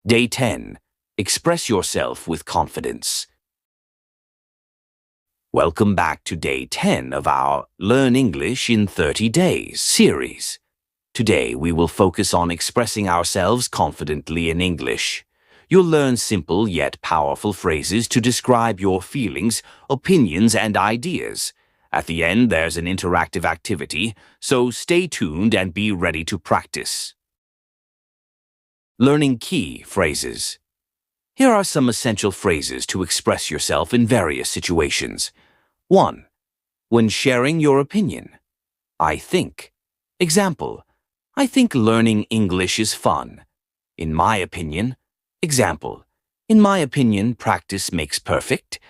Day 10. Express yourself with confidence. Welcome back to Day 10 of our Learn English in 30 Days series. Today we will focus on expressing ourselves confidently in English. You'll learn simple yet powerful phrases to describe your feelings, opinions, and ideas. At the end, there's an interactive activity, so stay tuned and be ready to practice. Learning key phrases. Here are some essential phrases to express yourself in various situations. 1. When sharing your opinion. I think. Example. I think learning English is fun. In my opinion. Example. In my opinion, practice makes perfect.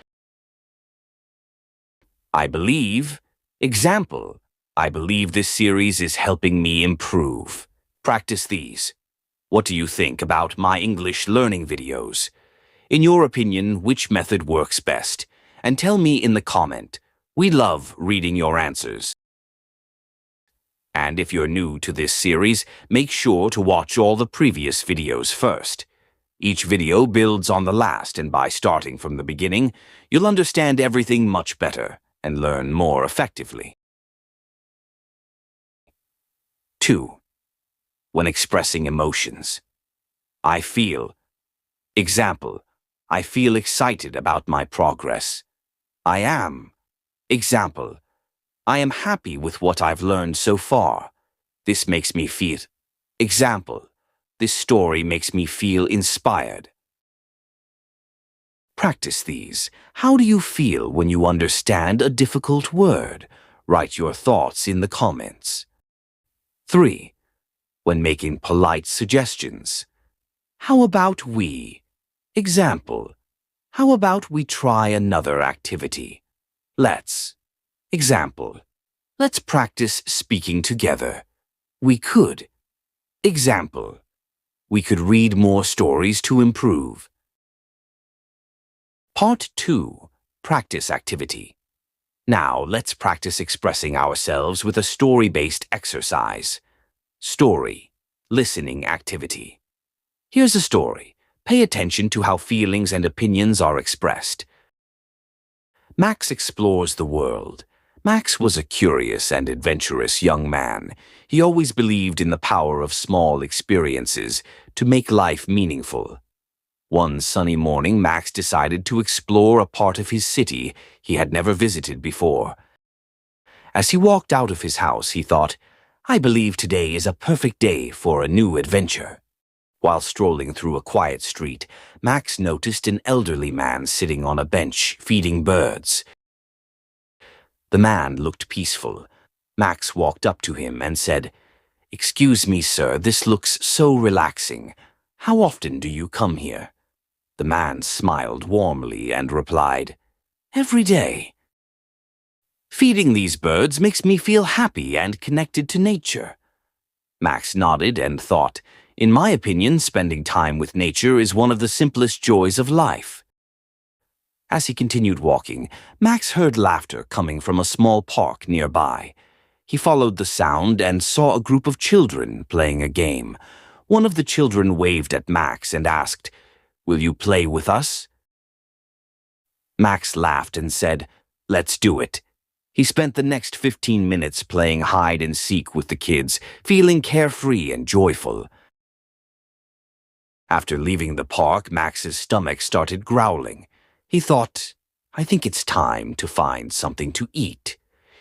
I believe. Example. I believe this series is helping me improve. Practice these. What do you think about my English learning videos? In your opinion, which method works best? And tell me in the comment. We love reading your answers. And if you're new to this series, make sure to watch all the previous videos first. Each video builds on the last, and by starting from the beginning, you'll understand everything much better and learn more effectively. 2. When expressing emotions. I feel. Example. I feel excited about my progress. I am. Example. I am happy with what I've learned so far. This makes me feel. Example. This story makes me feel inspired. Practice these. How do you feel when you understand a difficult word? Write your thoughts in the comments. 3. When making polite suggestions. How about we? Example. How about we try another activity? Let's. Example. Let's practice speaking together. We could. Example. We could read more stories to improve. Part 2. Practice activity. Now let's practice expressing ourselves with a story-based exercise. Story. Listening activity. Here's a story. Pay attention to how feelings and opinions are expressed. Max explores the world. Max was a curious and adventurous young man. He always believed in the power of small experiences to make life meaningful. One sunny morning, Max decided to explore a part of his city he had never visited before. As he walked out of his house, he thought, I believe today is a perfect day for a new adventure. While strolling through a quiet street, Max noticed an elderly man sitting on a bench feeding birds. The man looked peaceful. Max walked up to him and said, Excuse me, sir, this looks so relaxing. How often do you come here? The man smiled warmly and replied, Every day. Feeding these birds makes me feel happy and connected to nature. Max nodded and thought, In my opinion, spending time with nature is one of the simplest joys of life. As he continued walking, Max heard laughter coming from a small park nearby. He followed the sound and saw a group of children playing a game. One of the children waved at Max and asked, Will you play with us? Max laughed and said, Let's do it. He spent the next 15 minutes playing hide and seek with the kids, feeling carefree and joyful. After leaving the park, Max's stomach started growling. He thought, I think it's time to find something to eat.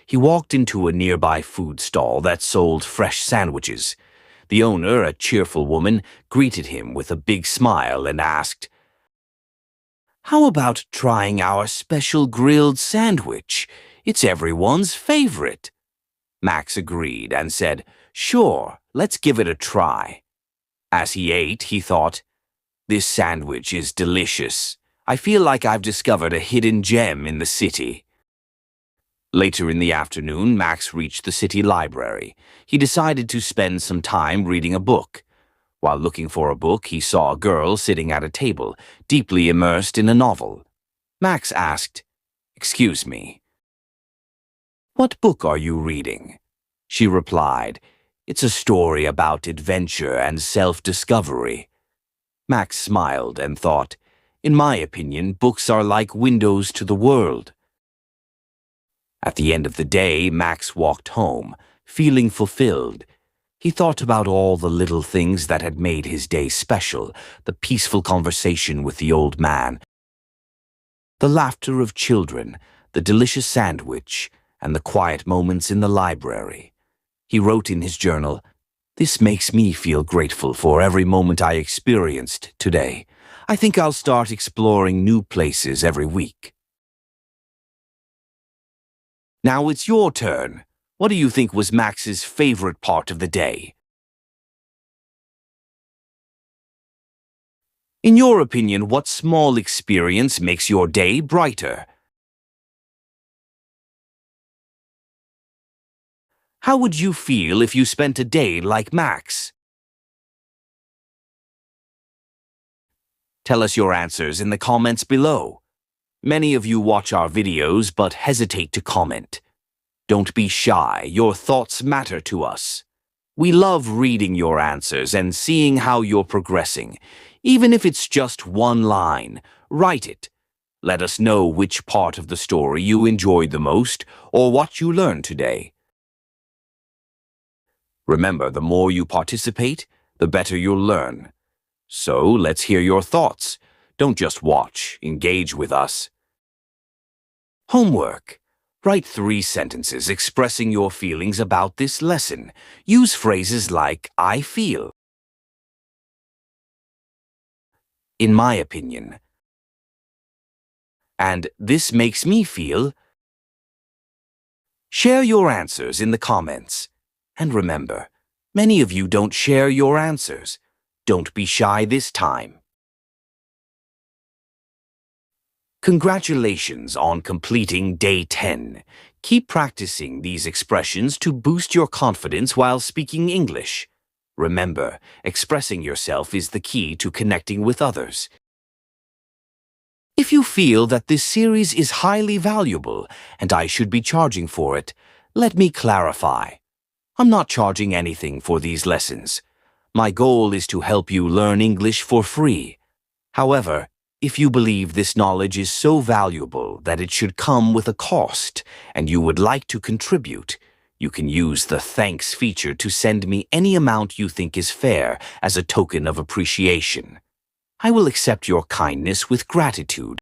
He walked into a nearby food stall that sold fresh sandwiches. The owner, a cheerful woman, greeted him with a big smile and asked, How about trying our special grilled sandwich? It's everyone's favorite. Max agreed and said, Sure, let's give it a try. As he ate, he thought, This sandwich is delicious. I feel like I've discovered a hidden gem in the city. Later in the afternoon, Max reached the city library. He decided to spend some time reading a book. While looking for a book, he saw a girl sitting at a table, deeply immersed in a novel. Max asked, Excuse me. What book are you reading? She replied, It's a story about adventure and self-discovery. Max smiled and thought, "In my opinion, books are like windows to the world." At the end of the day, Max walked home, feeling fulfilled. He thought about all the little things that had made his day special, the peaceful conversation with the old man, the laughter of children, the delicious sandwich, and the quiet moments in the library. He wrote in his journal, "This makes me feel grateful for every moment I experienced today. I think I'll start exploring new places every week." Now it's your turn. What do you think was Max's favorite part of the day? In your opinion, what small experience makes your day brighter? How would you feel if you spent a day like Max? Tell us your answers in the comments below. Many of you watch our videos but hesitate to comment. Don't be shy, your thoughts matter to us. We love reading your answers and seeing how you're progressing. Even if it's just one line, write it. Let us know which part of the story you enjoyed the most or what you learned today. Remember, the more you participate, the better you'll learn. So let's hear your thoughts. Don't just watch, engage with us. Homework. Write 3 sentences expressing your feelings about this lesson. Use phrases like, "I feel," "in my opinion," and "this makes me feel." Share your answers in the comments. And remember, many of you don't share your answers. Don't be shy this time. Congratulations on completing Day 10. Keep practicing these expressions to boost your confidence while speaking English. Remember, expressing yourself is the key to connecting with others. If you feel that this series is highly valuable and I should be charging for it, let me clarify. I'm not charging anything for these lessons. My goal is to help you learn English for free. However, if you believe this knowledge is so valuable that it should come with a cost and you would like to contribute, you can use the thanks feature to send me any amount you think is fair as a token of appreciation. I will accept your kindness with gratitude.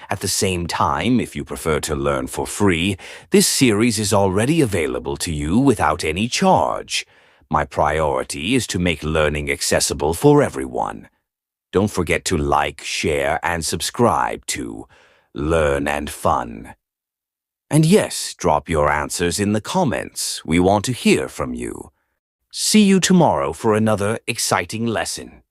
At the same time, if you prefer to learn for free, this series is already available to you without any charge. My priority is to make learning accessible for everyone. Don't forget to like, share, and subscribe to Learn and Fun. And yes, drop your answers in the comments. We want to hear from you. See you tomorrow for another exciting lesson.